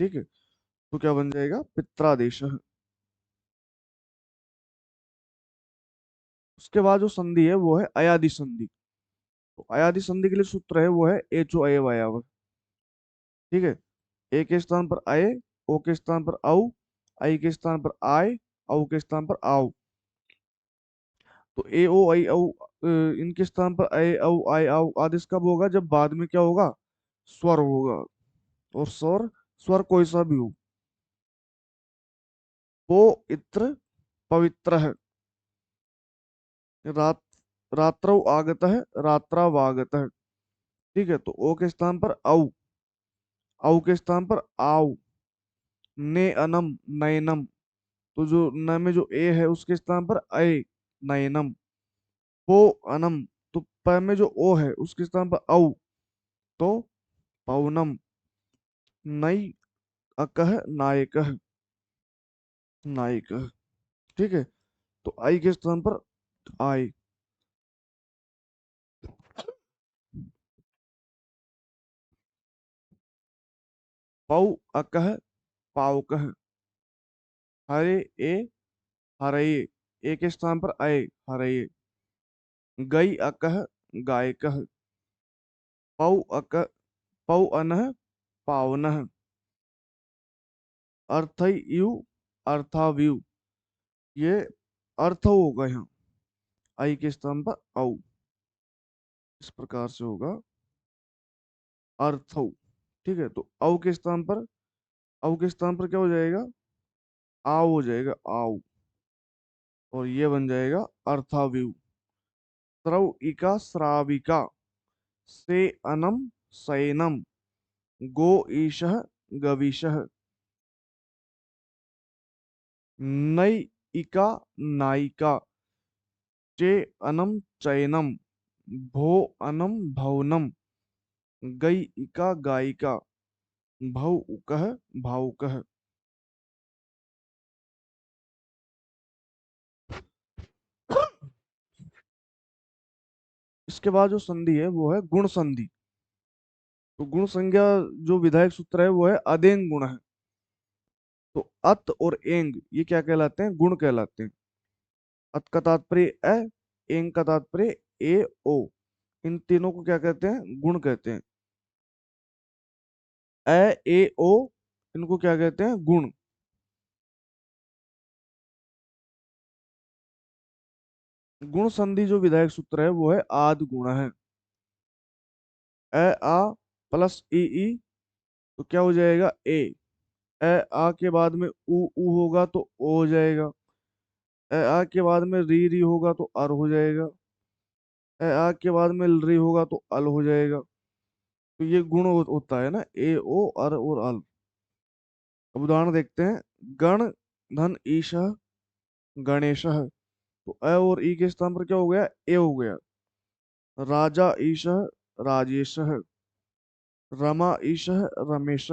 ठीक है, तो क्या बन जाएगा, पित्रादेश। उसके बाद जो संधि है वो है अयादि संधि। तो अयादि संधि के लिए सूत्र है वो है एचो अयव अयाव। ठीक है, ए के स्थान पर अये, ओ के स्थान पर औ, आई के स्थान पर आय, औ के स्थान पर आओ। तो ए ओ आई औ इनके स्थान पर अय औ आय आओ आदेश कब होगा, जब बाद में क्या होगा, स्वर होगा। और स्वर, स्वर कोई सा भी हो। वो इत्र पवित्र है, रात रात्रौ आगत है, रात्रावागत है। ठीक है, तो ओ के स्थान पर औ, औ के स्थान पर आओ, ने अनम नयनम। तो जो न में जो ए है उसके स्थान पर अय, नयनम। पो अनम, तो प में जो ओ है उसके स्थान पर औ, तो पवनम। नई अकह नायकः, नायिका। ठीक है, तो आई के स्थान पर आई। पौ अकह पावकः, हरे ए हरये, ए के स्थान पर अय, हरये। गई अकह गायकः, पौ अक पौ अनः पावनः। अर्थयु अर्थाव्यु, ये अर्थ होगा यहाँ, आई के स्थान पर औ। इस प्रकार से होगा अर्थौ। ठीक है, तो औ के स्थान पर, औ के स्थान पर क्या हो जाएगा, आओ हो जाएगा, आओ। और ये बन जाएगा अर्थाव्यू। स्रविका श्राविका, से अनम शयनम, गो ईशः गविशः। नैइका नायिका, चे अनम चैनम, भो अनम भवनम। गईका गायिका, भौ उकः भावुकः। इसके बाद जो संधि है वो है गुण संधि। तो गुण संज्ञा जो विधायक सूत्र है वो है अदेंग गुण है। तो अत और एंग ये क्या कहलाते हैं, गुण कहलाते हैं। अत का तात्पर्य अ, एंग का तात्पर्य ए ओ। इन तीनों को क्या कहते हैं, गुण कहते हैं। अ ए ओ, इनको क्या कहते हैं, गुण। गुण संधि जो विधायक सूत्र है वो है आद गुण है। अ आ प्लस ई ई, तो क्या हो जाएगा, ए। अ आ के बाद में उ होगा तो ओ हो जाएगा। अ आ के बाद में री होगा तो अर हो जाएगा। अ आ के बाद में री होगा तो अल हो जाएगा। तो ये गुण होता है ना, ए ओ अर और अल। अब उदाहरण देखते हैं। गण धन ईश गणेश। तो अ और ई के स्थान पर क्या हो गया, ए हो गया। राजा ईश राजेश। रमा ईश रमेश।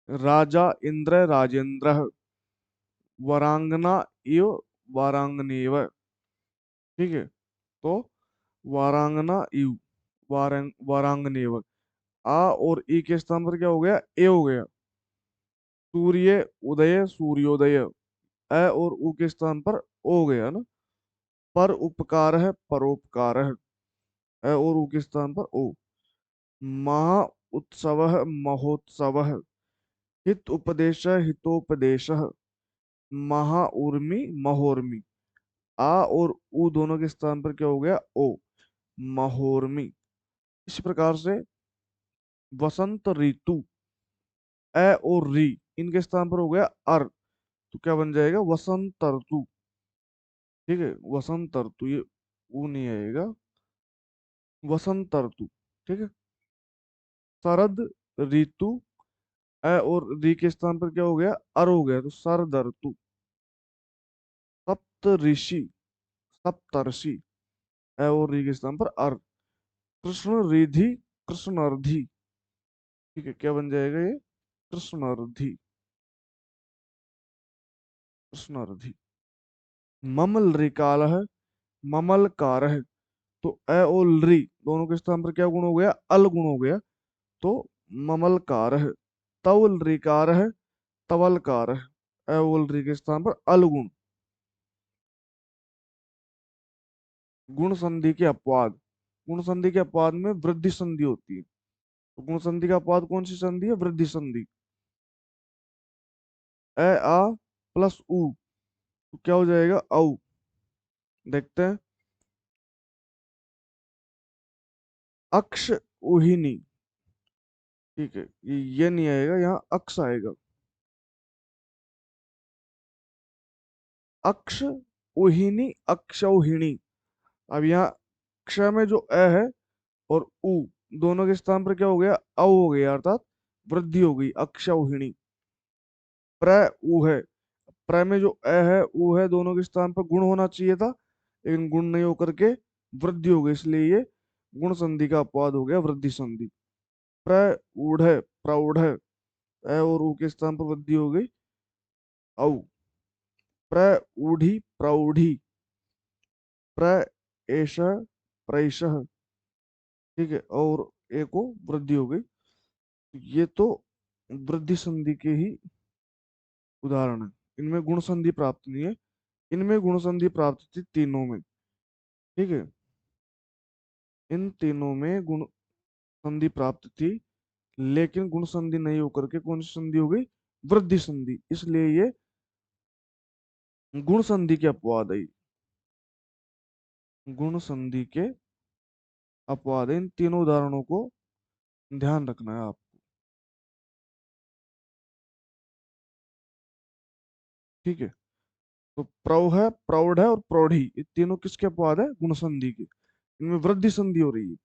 राजा इंद्र राजेंद्र। वरांगना इव वारांगनेव। ठीक है, तो वारांगना इव वारांगनेव। आ और ई के स्थान पर क्या हो गया, ए हो गया। सूर्य उदय सूर्योदय। अ और उ के स्थान पर ओ हो गया ना। पर उपकार है परोपकार है। अ और उ के स्थान पर ओ। महा उत्सव महोत्सव। हित उपदेश हितोपदेश। महा उर्मी महोर्मी। आ और उ दोनों के स्थान पर क्या हो गया, ओ। महोर्मी। इस प्रकार से वसंत ऋतु, अ और री, इनके स्थान पर हो गया अर, तो क्या बन जाएगा, वसंत ऋतु। ठीक है, वसंत ऋतु, ये ऊ नहीं आएगा, वसंत ऋतु। ठीक है, शरद ऋतु, अ और री के स्थान पर क्या हो गया, अर हो गया, तो शरद ऋतु। सप्त ऋषि सप्तर्षि, अ और री के स्थान पर अर। कृष्ण रिधि कृष्णर्धि। ठीक है, क्या बन जाएगा ये, कृष्णर्धि, कृष्णर्धि। ममल रिकाल है, ममलकार है। तो ए और री दोनों के स्थान पर क्या गुण हो गया? अल गुण हो गया। तो ममलकार है, तवल रिकार है, तवलकार है। ए और री के स्थान पर अल गुण। गुण संधि के अपवाद। गुण संधि के अपवाद में वृद्धि संधि होती है। तो गुण संधि का अपवाद कौन सी संधि है? वृद्धि संधि। ए आ प्लस उ, तो क्या हो जाएगा? औ। देखते हैं। अक्ष उहिनी, ठीक है, ये नहीं आएगा, यहाँ अक्ष आएगा। अक्ष उहिनी, अक्षौहिणी। अब यहाँ क्ष में जो अ है और उ दोनों के स्थान पर क्या हो गया? औ हो गया, अर्थात वृद्धि हो गई, अक्षौहिणी। प्र उ है, प्र में जो अ है उ है दोनों के स्थान पर गुण होना चाहिए था, लेकिन गुण नहीं होकर के वृद्धि हो गई, इसलिए ये गुण संधि का अपवाद हो गया, वृद्धि संधि। प्रौढ़, प्रौढ़, अ और उ के स्थान पर वृद्धि हो गई, औ। प्रौढ़ी, प्रौढ़ी, प्रएश, प्रैश, ठीक है, और ए को वृद्धि हो गई। ये तो वृद्धि संधि के ही उदाहरण है। इनमें गुण संधि प्राप्त नहीं है। इनमें गुण संधि प्राप्त थी तीनों में, ठीक है। इन तीनों में गुण संधि प्राप्त थी, लेकिन गुण संधि नहीं होकर के कौन सी संधि हो गई? वृद्धि संधि। इसलिए ये गुण संधि के अपवाद है। गुण संधि के अपवाद है। इन तीनों उदाहरणों को ध्यान रखना है आप, ठीक है। तो प्रौ है, प्रौढ़ है और प्रौढ़ी, ये तीनों किसके अपवाद है? गुण संधि के। इनमें वृद्धि संधि हो रही है।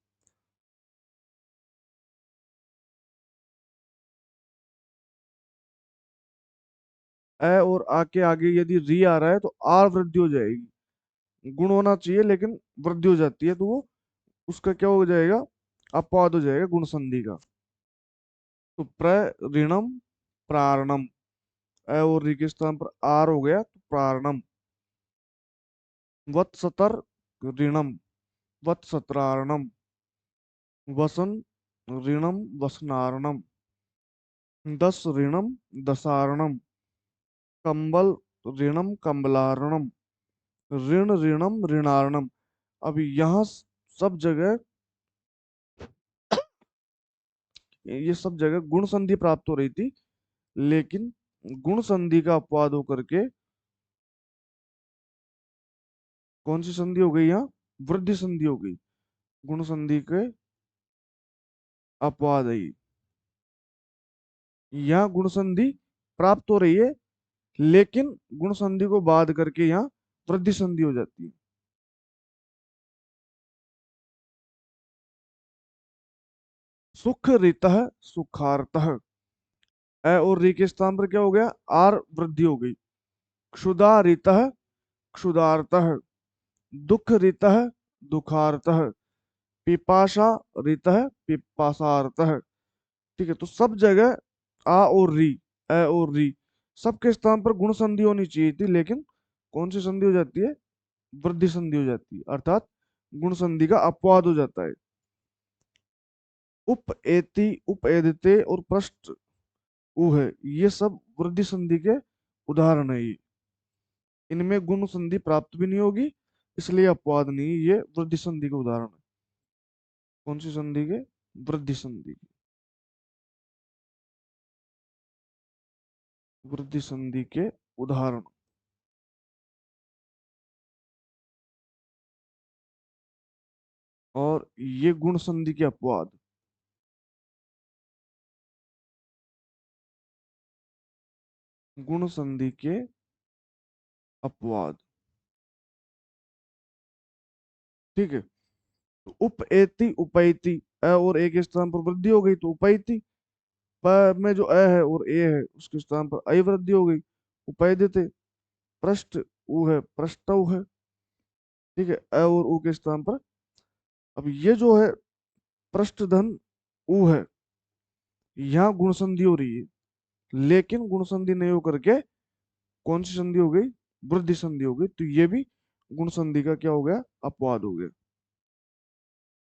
ए और आ के आगे यदि री आ रहा है तो आर वृद्धि हो जाएगी। गुण होना चाहिए लेकिन वृद्धि हो जाती है, तो वो उसका क्या हो जाएगा? अपवाद हो जाएगा गुण संधि का। तो ऋणम, प्रारणम, ए और री के स्थान पर आर हो गया तो प्रारणम। वत्सतर ऋणम, वत्सत्रारणम। वसन ऋणम, वसनारणम। दस ऋणम, दसारणम। कंबल ऋणम, कंबलारणम। ऋण ऋणम, ऋणारणम। अब यहाँ सब जगह, ये सब जगह गुण संधि प्राप्त हो रही थी, लेकिन गुण संधि का अपवाद होकर के कौन सी संधि हो गई? यहाँ वृद्धि संधि हो गई। गुण संधि के अपवाद है ये। यहाँ गुण संधि प्राप्त हो रही है, लेकिन गुण संधि को बाद करके यहाँ वृद्धि संधि हो जाती है। सुख रीतः, सुखार्तः। ए और री के स्थान पर क्या हो गया? आर वृद्धि हो गई। क्षुधा रीतः, क्षुधार्तः। दुख रीतः, दुखार्तः। पिपाशा रीतः, पिपासार्तः। ठीक है, तो सब जगह आ और री, ए और री, सबके स्थान पर गुण संधि होनी चाहिए थी, लेकिन कौन सी संधि हो जाती है? वृद्धि संधि हो जाती है, अर्थात गुण संधि का अपवाद हो जाता है। उप एति, उप एदते और पृष्ठ उ है, ये सब वृद्धि संधि के उदाहरण है ये। इनमें गुण संधि प्राप्त भी नहीं होगी, इसलिए अपवाद नहीं, ये वृद्धि संधि के उदाहरण है। कौन सी संधि के? वृद्धि संधि के। वृद्धि संधि के उदाहरण। और ये गुण संधि के अपवाद। गुण संधि के अपवाद, ठीक है। तो उप एति, उपैति, अ और ए के स्थान पर वृद्धि हो गई तो उपैति। प में जो अ है और ए है उसके स्थान पर आई वृद्धि हो गई, उपैदिते। पृष्ठ उ है, पृष्ठौ है, ठीक है, अ और उ के स्थान पर। अब ये जो है पृष्ठधन उ है, यहाँ गुण संधि हो रही है, लेकिन गुण संधि नहीं होकर के कौन सी संधि हो गई? वृद्धि संधि हो गई, तो ये भी गुण संधि का क्या हो गया? अपवाद हो गया।